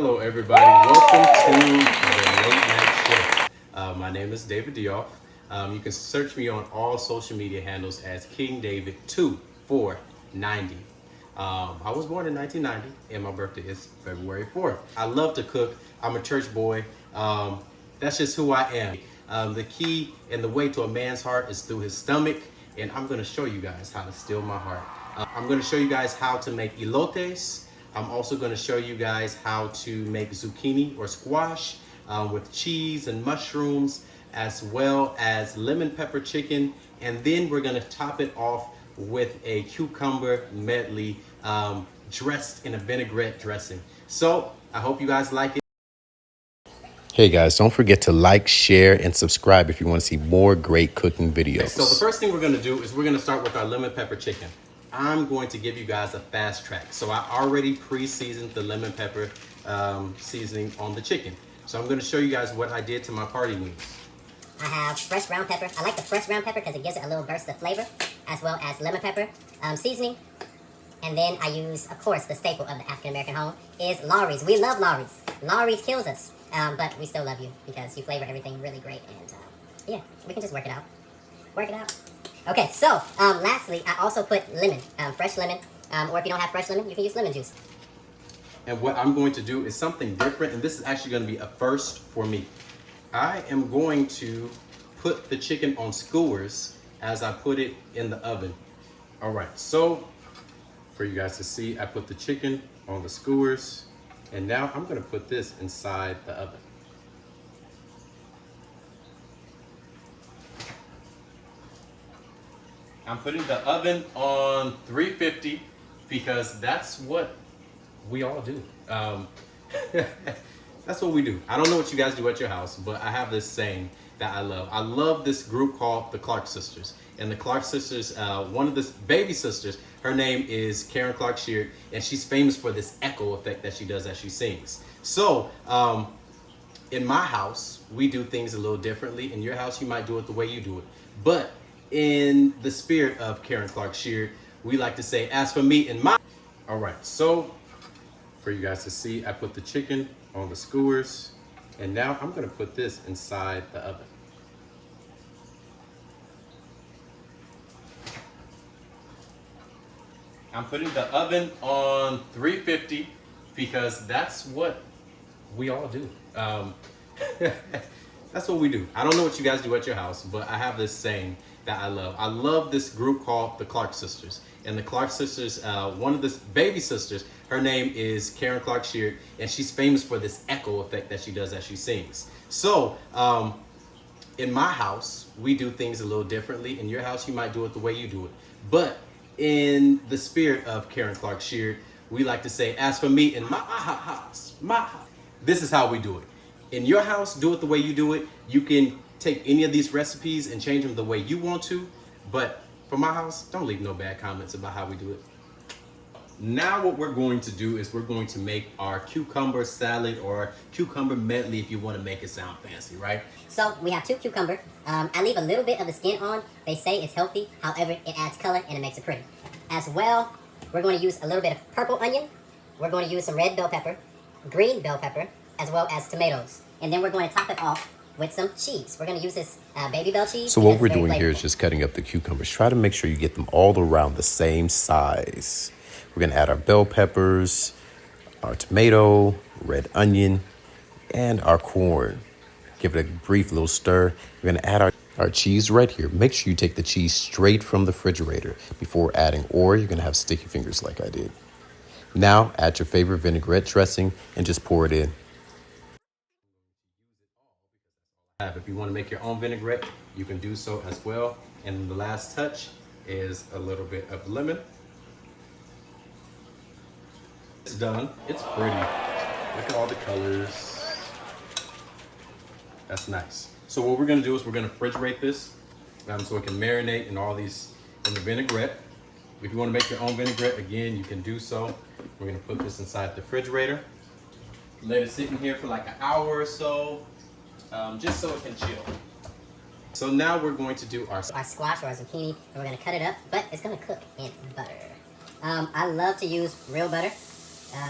Hello, everybody. Welcome to the Late Night Show. My name is David Dioff. You can search me on all social media handles as King David 2490. I was born in 1990, and my birthday is February 4th. I love to cook. I'm a church boy. That's just who I am. The key and the way to a man's heart is through his stomach, and I'm going to show you guys how to steal my heart. I'm going to show you guys how to make elotes. I'm also going to show you guys how to make zucchini or squash with cheese and mushrooms, as well as lemon pepper chicken. And then we're going to top it off with a cucumber medley dressed in a vinaigrette dressing. So I hope you guys like it. Hey guys, don't forget to like, share, and subscribe if you want to see more great cooking videos. So the first thing we're going to do is we're going to start with our lemon pepper chicken. I'm going to give you guys a fast track. So I already pre-seasoned the lemon pepper seasoning on the chicken. So I'm going to show you guys what I did to my party wings. I have fresh ground pepper. I like the fresh ground pepper because it gives it a little burst of flavor, as well as lemon pepper seasoning. And then I use, of course, the staple of the African-American home is Lawry's. We love Lawry's. Lawry's kills us, but we still love you because you flavor everything really great. And yeah, we can just work it out. Work it out. Okay, so lastly, I also put lemon, fresh lemon, or if you don't have fresh lemon, you can use lemon juice. And what I'm going to do is something different, and this is actually going to be a first for me. I am going to put the chicken on skewers as I put it in the oven. All right, so for you guys to see, I put the chicken on the skewers, and now I'm going to put this inside the oven. I'm putting the oven on 350 because that's what we all do. That's what we do. I don't know what you guys do at your house, but I have this saying that I love. I love this group called the Clark Sisters. And the Clark Sisters, one of the baby sisters, her name is Karen Clark Sheard, and she's famous for this echo effect that she does as she sings. So, in my house, we do things a little differently. In your house, you might do it the way you do it. But in the spirit of Karen Clark Sheard, we like to say, as for me and my... All right, so for you guys to see, I put the chicken on the skewers, and now I'm gonna put this inside the oven. I'm putting the oven on 350 because that's what we all do. That's what we do. I don't know what you guys do at your house, but I have this saying that I love. I love this group called the Clark Sisters. And the Clark Sisters, one of the baby sisters, her name is Karen Clark Sheard, and she's famous for this echo effect that she does as she sings. So, in my house, we do things a little differently. In your house, you might do it the way you do it. But in the spirit of Karen Clark Sheard, we like to say, as for me and my house, this is how we do it. In your house, do it the way you do it. You can take any of these recipes and change them the way you want to. But for my house, don't leave no bad comments about how we do it. Now what we're going to do is we're going to make our cucumber salad or cucumber medley if you want to make it sound fancy, right? So we have 2 cucumber. I leave a little bit of the skin on. They say it's healthy. However, it adds color and it makes it pretty. As well, we're going to use a little bit of purple onion. We're going to use some red bell pepper, green bell pepper, as well as tomatoes. And then we're going to top it off with some cheese. We're going to use this baby bell cheese. So what we're doing here is just cutting up the cucumbers. Try to make sure you get them all around the same size. We're going to add our bell peppers, our tomato, red onion, and our corn. Give it a brief little stir. We're going to add our cheese right here. Make sure you take the cheese straight from the refrigerator before adding, or you're going to have sticky fingers like I did. Now add your favorite vinaigrette dressing and just pour it in. If you want to make your own vinaigrette, you can do so as well. And the last touch is a little bit of lemon. It's done. It's pretty. Look at all the colors. That's nice. So what we're going to do is we're going to refrigerate this so it can marinate in all these in the vinaigrette. If you want to make your own vinaigrette, again, you can do so. We're going to put this inside the refrigerator. Let it sit in here for like an hour or so, just so it can chill. So now we're going to do our squash or our zucchini, and we're going to cut it up, but it's going to cook in butter. I love to use real butter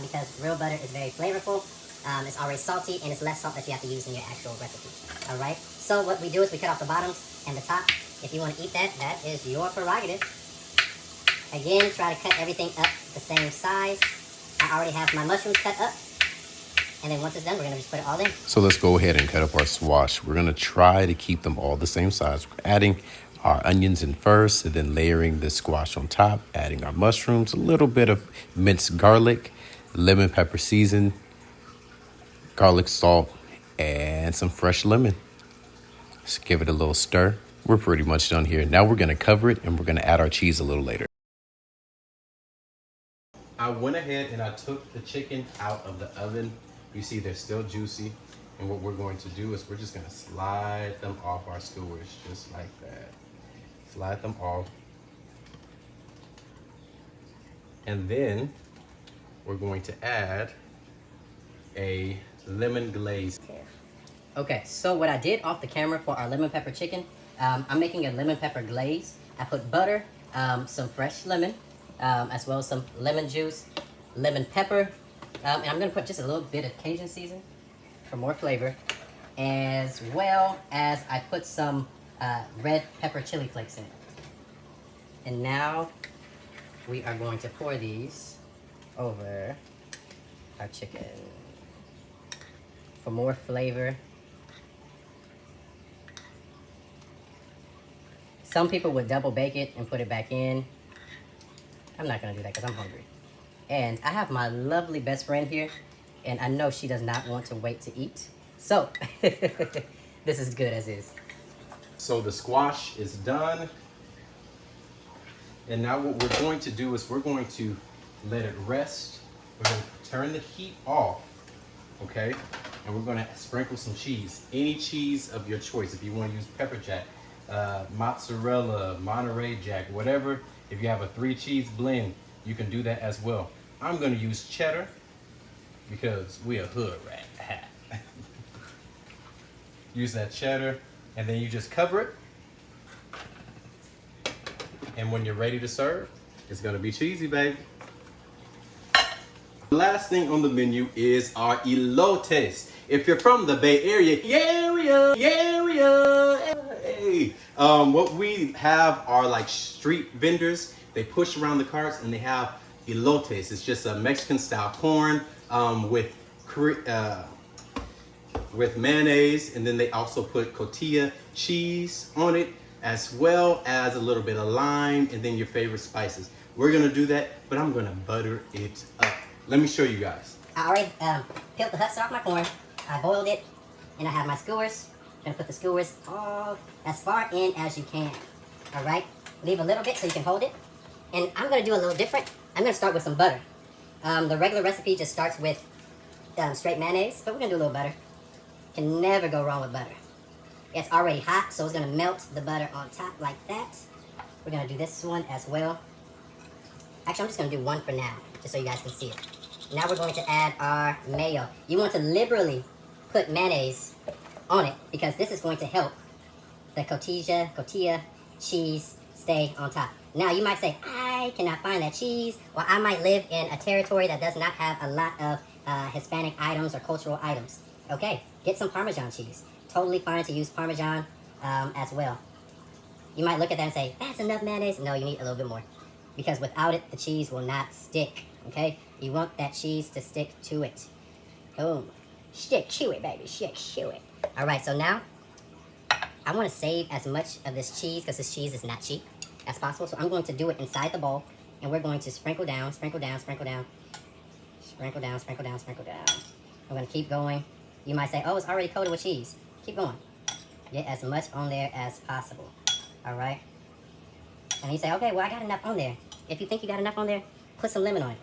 because real butter is very flavorful. It's already salty, and it's less salt that you have to use in your actual recipe. All right. So what we do is we cut off the bottoms and the top. If you want to eat that, that is your prerogative. Again, try to cut everything up the same size. I already have my mushrooms cut up. And then once it's done, we're going to just put it all in. So let's go ahead and cut up our squash. We're going to try to keep them all the same size. We're adding our onions in first, and then layering the squash on top, adding our mushrooms, a little bit of minced garlic, lemon pepper season, garlic salt, and some fresh lemon. Just give it a little stir. We're pretty much done here. Now we're going to cover it, and we're going to add our cheese a little later. I went ahead and I took the chicken out of the oven. You see they're still juicy. And what we're going to do is we're just going to slide them off our skewers just like that. Slide them off. And then we're going to add a lemon glaze. Okay, so what I did off the camera for our lemon pepper chicken, I'm making a lemon pepper glaze. I put butter, some fresh lemon, as well as some lemon juice, lemon pepper, and I'm gonna put just a little bit of Cajun season for more flavor, as well as I put some red pepper chili flakes in it. And now we are going to pour these over our chicken for more flavor. Some people would double bake it and put it back in. I'm not gonna do that because I'm hungry. And I have my lovely best friend here, and I know she does not want to wait to eat. So, this is good as is. So the squash is done. And now what we're going to do is we're going to let it rest. We're going to turn the heat off, okay? And we're going to sprinkle some cheese. Any cheese of your choice. If you want to use pepper jack, mozzarella, Monterey Jack, whatever. If you have a 3-cheese blend, you can do that as well. I'm going to use cheddar because we're a hood rat. Use that cheddar, and then you just cover it. And when you're ready to serve, it's gonna be cheesy, baby. The last thing on the menu is our elotes. If you're from the Bay Area, yeah we are. Hey. What we have are like street vendors. They push around the carts and they have elotes. It's just a Mexican style corn with mayonnaise, and then they also put cotija cheese on it, as well as a little bit of lime, and then your favorite spices. We're gonna do that, but I'm gonna butter it up. Let me show you guys. I already peeled the husks off my corn. I boiled it, and I have my skewers. I'm gonna put the skewers all as far in as you can. All right, leave a little bit so you can hold it. And I'm gonna do a little different. I'm gonna start with some butter. The regular recipe just starts with straight mayonnaise, but we're gonna do a little butter. Can never go wrong with butter. It's already hot, so it's gonna melt the butter on top like that. We're gonna do this one as well. Actually, I'm just gonna do one for now, just so you guys can see it. Now we're going to add our mayo. You want to liberally put mayonnaise on it because this is going to help the cotija cheese stay on top. Now you might say, I cannot find that cheese. Well, I might live in a territory that does not have a lot of Hispanic items or cultural items. Okay, get some Parmesan cheese. Totally fine to use Parmesan as well. You might look at that and say, that's enough mayonnaise. No, you need a little bit more. Because without it, the cheese will not stick. Okay? You want that cheese to stick to it. Boom. Stick to it, baby. Stick to it. Alright, so now, I want to save as much of this cheese, because this cheese is not cheap, as possible. So I'm going to do it inside the bowl. And we're going to sprinkle down, sprinkle down, sprinkle down. Sprinkle down, sprinkle down, sprinkle down. I'm going to keep going. You might say, oh, it's already coated with cheese. Keep going. Get as much on there as possible. Alright? And you say, okay, well, I got enough on there. If you think you got enough on there, put some lemon on it.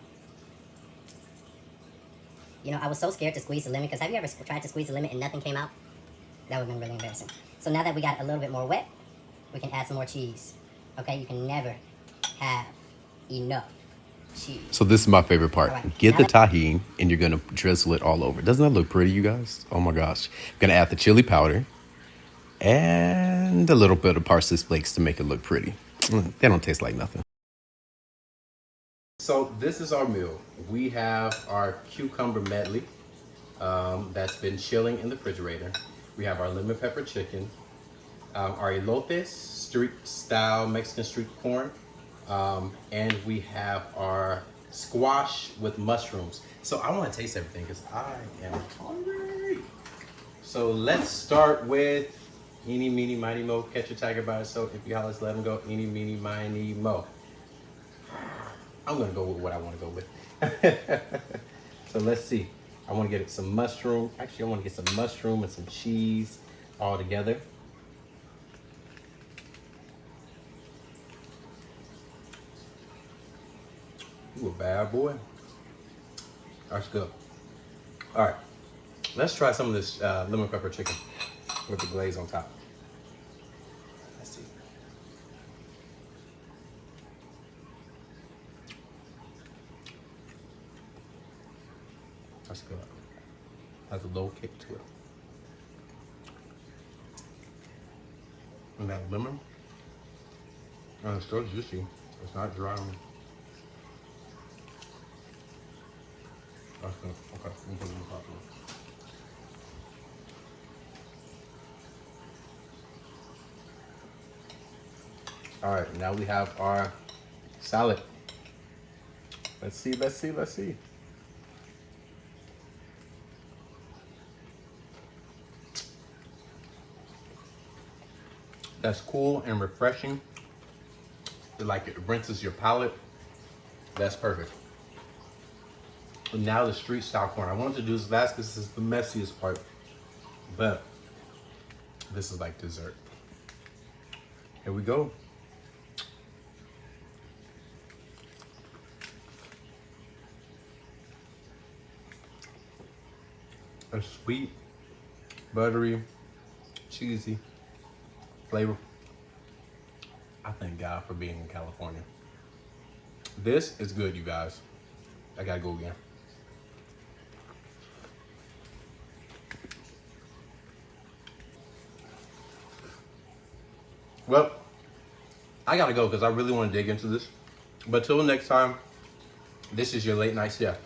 You know, I was so scared to squeeze the lemon, because have you ever tried to squeeze the lemon and nothing came out? That would have been really embarrassing. So now that we got a little bit more wet, we can add some more cheese. Okay? You can never have enough cheese. So this is my favorite part. Right. Get the tahini, and you're going to drizzle it all over. Doesn't that look pretty, you guys? Oh, my gosh. Going to add the chili powder and a little bit of parsley flakes to make it look pretty. They don't taste like nothing. So this is our meal. We have our cucumber medley. that's been chilling in the refrigerator. We have our lemon pepper chicken, our elotes, street style Mexican street corn, and we have our squash with mushrooms. So I want to taste everything because I am hungry. So let's start with eeny, meeny, miny, mo. Catch a tiger by itself. If you hollers, let him go. Eeny, meeny, miny, mo. I'm gonna go with what I want to go with. So let's see. I want to get some mushroom. Actually, I want to get some mushroom and some cheese all together. You a bad boy. That's good. All right, let's try some of this lemon pepper chicken with the glaze on top. Let's see. That's good. Has a low kick to it. And that lemon, and it's still juicy. It's not dry. That's good. Okay, let me put it in the pot. All right, now we have our salad. Let's see, let's see, let's see. That's cool and refreshing. Like it rinses your palate. That's perfect. And now the street style corn. I wanted to do this last because this is the messiest part, but this is like dessert. Here we go. A sweet, buttery, cheesy flavor. I thank God for being in California. This is good, you guys. I gotta go again. Well, I gotta go because I really want to dig into this. But till next time, this is your late night chef.